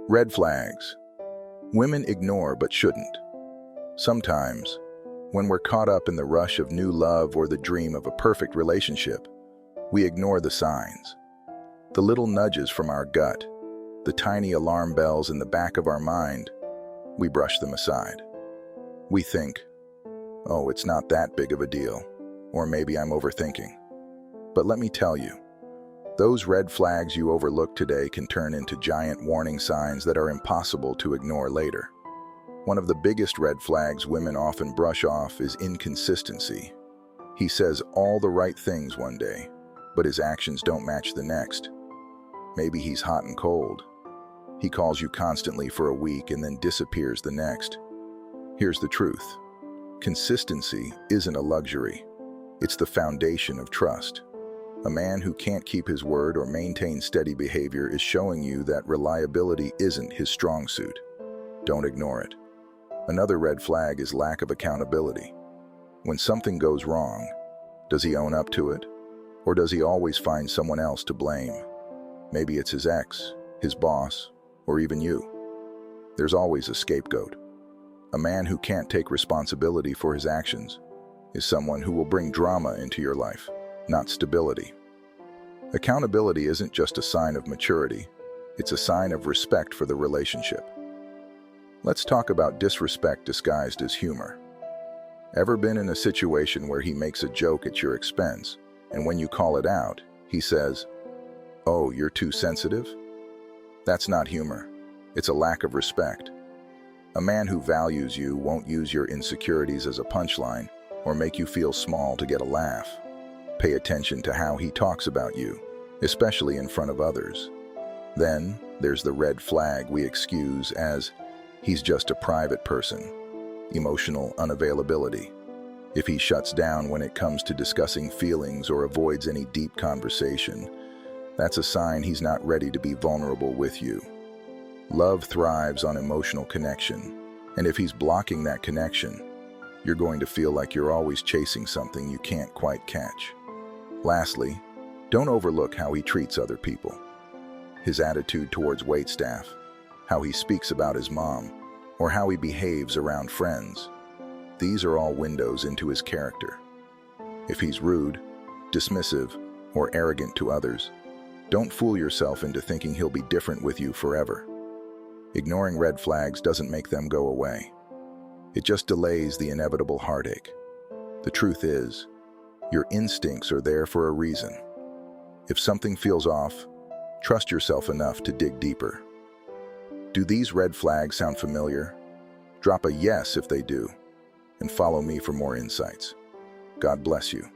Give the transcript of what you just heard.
Red flags. Women ignore but shouldn't. Sometimes, when we're caught up in the rush of new love or the dream of a perfect relationship, we ignore the signs. The little nudges from our gut, the tiny alarm bells in the back of our mind, we brush them aside. We think, oh, it's not that big of a deal, or maybe I'm overthinking. But let me tell you, those red flags you overlook today can turn into giant warning signs that are impossible to ignore later. One of the biggest red flags women often brush off is inconsistency. He says all the right things one day, but his actions don't match the next. Maybe he's hot and cold. He calls you constantly for a week and then disappears the next. Here's the truth. Consistency isn't a luxury. It's the foundation of trust. A man who can't keep his word or maintain steady behavior is showing you that reliability isn't his strong suit. Don't ignore it. Another red flag is lack of accountability. When something goes wrong, does he own up to it? Or does he always find someone else to blame? Maybe it's his ex, his boss, or even you. There's always a scapegoat. A man who can't take responsibility for his actions is someone who will bring drama into your life, not stability. Accountability isn't just a sign of maturity, it's a sign of respect for the relationship. Let's talk about disrespect disguised as humor. Ever been in a situation where he makes a joke at your expense, and when you call it out, he says, "Oh, you're too sensitive?" That's not humor. It's a lack of respect. A man who values you won't use your insecurities as a punchline or make you feel small to get a laugh. Pay attention to how he talks about you, especially in front of others. Then, there's the red flag we excuse as, he's just a private person. Emotional unavailability. If he shuts down when it comes to discussing feelings or avoids any deep conversation, that's a sign he's not ready to be vulnerable with you. Love thrives on emotional connection, and if he's blocking that connection, you're going to feel like you're always chasing something you can't quite catch. Lastly, don't overlook how he treats other people. His attitude towards waitstaff, how he speaks about his mom, or how he behaves around friends. These are all windows into his character. If he's rude, dismissive, or arrogant to others, don't fool yourself into thinking he'll be different with you forever. Ignoring red flags doesn't make them go away. It just delays the inevitable heartache. The truth is, your instincts are there for a reason. If something feels off, trust yourself enough to dig deeper. Do these red flags sound familiar? Drop a yes if they do, and follow me for more insights. God bless you.